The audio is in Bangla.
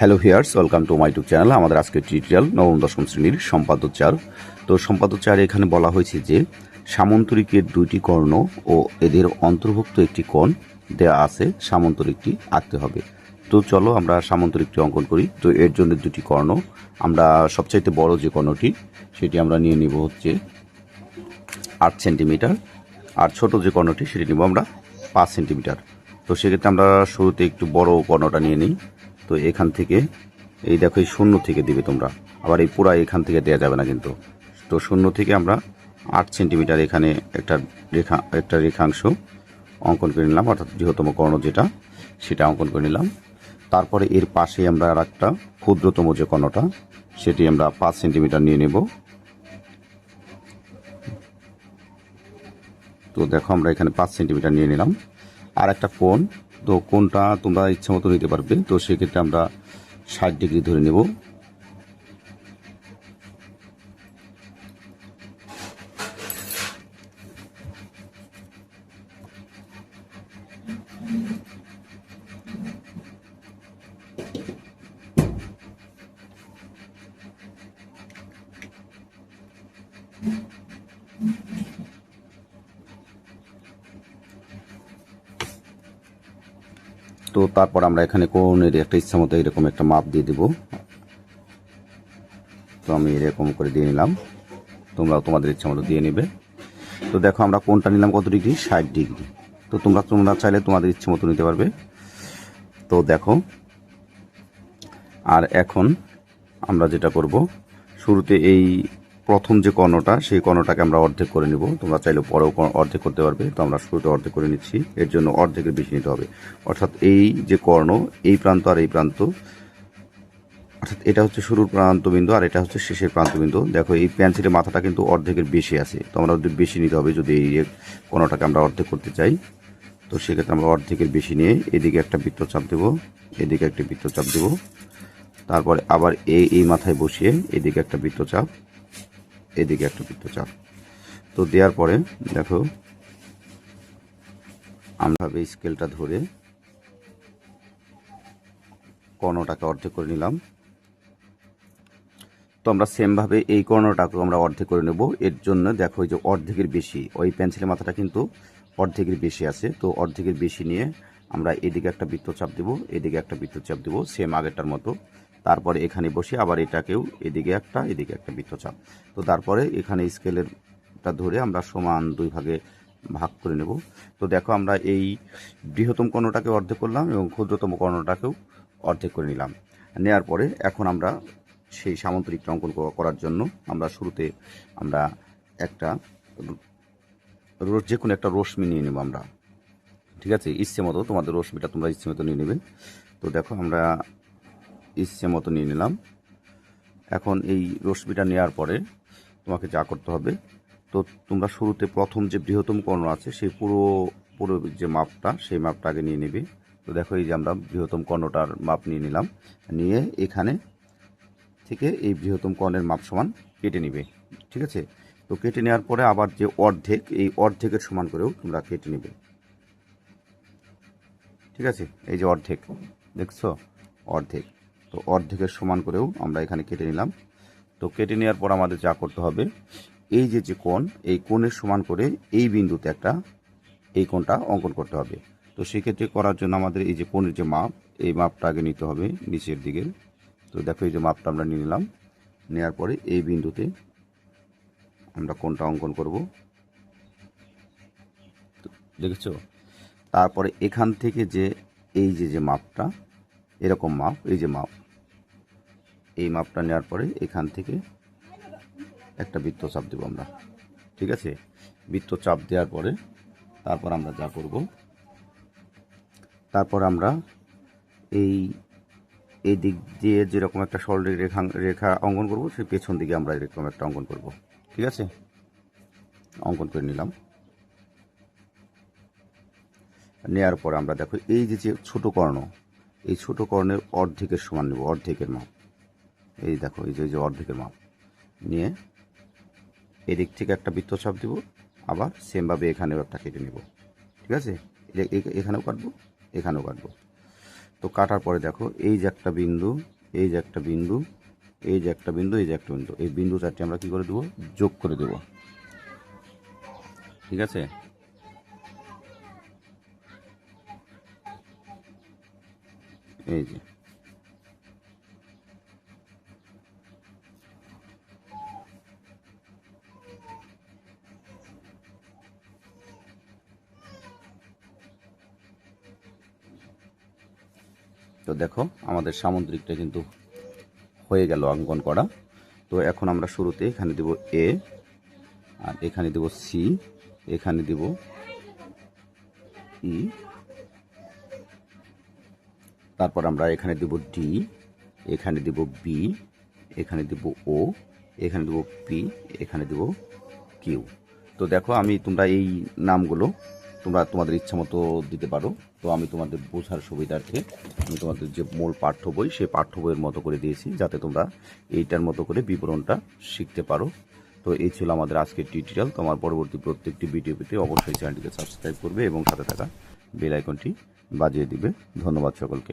Hello viewers, welcome to my YouTube channel. আমাদের আজকের টিউটোরিয়াল নবম দশম শ্রেণীর সম্পাদ্য 4। তো সম্পাদ্য 4 এখানে বলা হয়েছে যে সামন্তরিকের দুইটি কর্ণ ও এদের অন্তর্ভুক্ত একটি কোণ দেয়া আছে, সামন্তরিকটি আঁকতে হবে। তো চলো আমরা সামন্তরিকটি অঙ্কন করি। তো এর জন্য দুটি কর্ণ, আমরা সবচাইতে বড় যে কর্ণটি সেটি আমরা নিয়ে নিব হচ্ছে 8 সেন্টিমিটার, আর ছোট যে কর্ণটি সেটি নিব আমরা 5 সেন্টিমিটার। তো সেক্ষেত্রে আমরা শুরুতে একটু বড় কর্ণটা নিয়ে নিই। তো এখান থেকে এই দেখো, এই শূন্য থেকে দিবে তোমরা, আবার এই পুরা এখান থেকে দেওয়া যাবে না কিন্তু। তো শূন্য থেকে আমরা 8 সেন্টিমিটার এখানে একটা রেখাংশ অঙ্কন করে নিলাম, অর্থাৎ বৃহত্তম কর্ণ যেটা সেটা অঙ্কন করে নিলাম। তারপরে এর পাশে আমরা আর একটা ক্ষুদ্রতম যে কর্ণটা সেটি আমরা 5 সেন্টিমিটার নিয়ে নেব। তো দেখো আমরা এখানে 5 সেন্টিমিটার নিয়ে নিলাম। আর একটা কোণ, তো কোণটা তোমরা ইচ্ছা মতো নিতে পারবে। তো সেক্ষেত্রে আমরা 60 ডিগ্রি ধরে নেব। তো তারপর আমরা এখানে কোণের একটা ইচ্ছা মতো এরকম একটা মাপ দিয়ে দেব। তো আমি এরকম করে দিয়ে নিলাম, তোমরাও তোমাদের ইচ্ছা মতো দিয়ে নেবে। তো দেখো আমরা কোণটা নিলাম কত ডিগ্রি, 60 ডিগ্রি। তো তোমরা চাইলে তোমাদের ইচ্ছে মতো নিতে পারবে। তো দেখো, আর এখন আমরা যেটা করব, শুরুতে এই প্রথম যে কর্ণটা সেই কর্ণটাকে আমরা অর্ধেক করে নিব। তোমরা চাইলে পরেও অর্ধেক করতে পারবে। তো আমরা শুরুতে অর্ধেক করে নিচ্ছি, এর জন্য অর্ধেকের বেশি নিতে হবে। অর্থাৎ এই যে কর্ণ, এই প্রান্ত আর এই প্রান্ত, অর্থাৎ এটা হচ্ছে শুরুর প্রান্তবিন্দু আর এটা হচ্ছে শেষের প্রান্তবিন্দু। দেখো এই পেন্সিলের মাথাটা কিন্তু অর্ধেকের বেশি আছে, তো আমরা বেশি নিতে হবে যদি এই কোণটাকে আমরা অর্ধেক করতে চাই। তো সেক্ষেত্রে আমরা অর্ধেকের বেশি নিয়ে এদিকে একটা বৃত্তচাপ দেব, এদিকে একটা বৃত্তচাপ দেব। তারপরে আবার এই মাথায় বসিয়ে এদিকে একটা বৃত্তচাপ, এদিকে একটা বৃত্তচাপ। তো দেওয়ার পরে দেখো আমরা স্কেলটা ধরে কর্ণটাকে অর্ধেক করে নিলাম। তো আমরা সেমভাবে এই কর্ণটাকেও আমরা অর্ধেক করে নেব। এর জন্য দেখো এই যে অর্ধেকের বেশি, ওই পেন্সিলের মাথাটা কিন্তু অর্ধেকের বেশি আছে। তো অর্ধেকের বেশি নিয়ে আমরা এদিকে একটা বৃত্তচাপ দেব, এদিকে একটা বৃত্তচাপ দেব, সেম আগেরটার মতো। তারপরে এখানে বসে আবার এটাকেও এদিকে একটা বৃত্তচাপ। তো তারপরে এখানে স্কেলেরটা ধরে আমরা সমান 2 ভাগে ভাগ করে নেব। তো দেখো আমরা এই বৃহত্তম কর্ণটাকে অর্ধেক করলাম এবং ক্ষুদ্রতম কর্ণটাকেও অর্ধেক করে নিলাম। নেওয়ার পরে এখন আমরা সেই সামন্তরিকটা অঙ্কন করার জন্য আমরা শুরুতে আমরা একটা যে কোনো একটা রশ্মি নিয়ে নেব আমরা। ঠিক আছে, ইচ্ছে মতো তোমাদের রশ্মিটা তোমরা ইচ্ছে মতো নিয়ে নেবে। তো দেখো আমরা ইচ্ছে মতো নিয়ে নিলাম। এখন এই রশ্মিটা নেওয়ার পরে তোমাকে যা করতে হবে, তো তোমরা শুরুতে প্রথম যে বৃহত্তম কর্ণ আছে সেই পুরো যে মাপটা, সেই মাপটা আগে নিয়ে নেবে। তো দেখো এই যে আমরা বৃহত্তম কর্ণটার মাপ নিয়ে নিলাম, নিয়ে এখানে থেকে এই বৃহত্তম কর্ণের মাপ সমান কেটে নিবে। ঠিক আছে, তো কেটে নেওয়ার পরে আবার যে অর্ধেক, এই অর্ধেকের সমান করেও তোমরা কেটে নেবে। ঠিক আছে, এই যে অর্ধেক দেখছো, অর্ধেক। তো অর্ধেকের সমান করেও আমরা এখানে কেটে নিলাম। তো কেটে নেওয়ার পর আমাদের যা করতে হবে, এই যে কোণ, এই কোণের সমান করে এই বিন্দুতে এই কোণটা অঙ্কন করতে হবে। তো সেক্ষেত্রে করার জন্য আমাদের এই যে কোণের যে মাপ, এই মাপটা আগে নিতে হবে নিচের দিকে। তো দেখো এই যে মাপটা আমরা নিয়ে নিলাম, নেওয়ার পরে এই বিন্দুতে আমরা কোণটা অঙ্কন করব। দেখেছো, তারপরে এখান থেকে যে এই যে মাপটা, এরকম মাপ, এই যে মাপ, এই মাপটা নেওয়ার পরে এখান থেকে একটা বৃত্তচাপ দেবো আমরা। ঠিক আছে, বৃত্তচাপ দেওয়ার পরে তারপর আমরা যা করব, তারপর আমরা এই দিক দিয়ে যেরকম একটা সরল রেখা অঙ্কন করব, সেই পেছন দিকে আমরা এরকম একটা অঙ্কন করব। ঠিক আছে, অঙ্কন করে নিলাম। নেওয়ার পর আমরা দেখো এই যে ছোট কর্ণ, এই ছোট কর্ণের অর্ধেকের সমান নেব, অর্ধেকের মাপ। এই দেখো এই যে অর্ধেকের মাপ নিয়ে এদিক থেকে একটা বৃত্তচাপ দেব, আবার সেমভাবে এখানেও একটা কেটে নেব। ঠিক আছে, এখানেও কাটবো, এখানেও কাটবো। তো কাটার পরে দেখো এই যে একটা বিন্দু, এই যে একটা বিন্দু, এই যে একটা বিন্দু, এই যে একটা বিন্দু, এই বিন্দু চারটি আমরা কি করে দেবো, যোগ করে দেব। ঠিক আছে, এই যে তো দেখো আমাদের সামুদ্রিকটা কিন্তু হয়ে গেল অঙ্কন করা। তো এখন আমরা শুরুতে এখানে দেব এ, আর এখানে দেব সি, এখানে দেব ই, তারপর আমরা এখানে দেব ডি, এখানে দেব বি, এখানে দেব ও, এখানে দেব পি, এখানে দেব কিউ। তো দেখো আমি তোমরা এই নামগুলো তোমরা তোমাদের ইচ্ছা মতো দিতে পারো। তো আমি তোমাদের বোঝার সুবিধার্থে আমি তোমাদের যে মূল পাঠ্য বই সেই পাঠ্য বইয়ের মতো করে দিয়েছি, যাতে তোমরা এইটার মতো করে বিবরণটা শিখতে পারো। তো এই ছিল আমাদের আজকের টিউটোরিয়াল। তোমার পরবর্তী প্রত্যেকটি ভিডিও পেতে অবশ্যই চ্যানেলটিকে সাবস্ক্রাইব করবে এবং সাথে থাকা বেল আইকনটি বাজিয়ে দিবে। ধন্যবাদ সকলকে।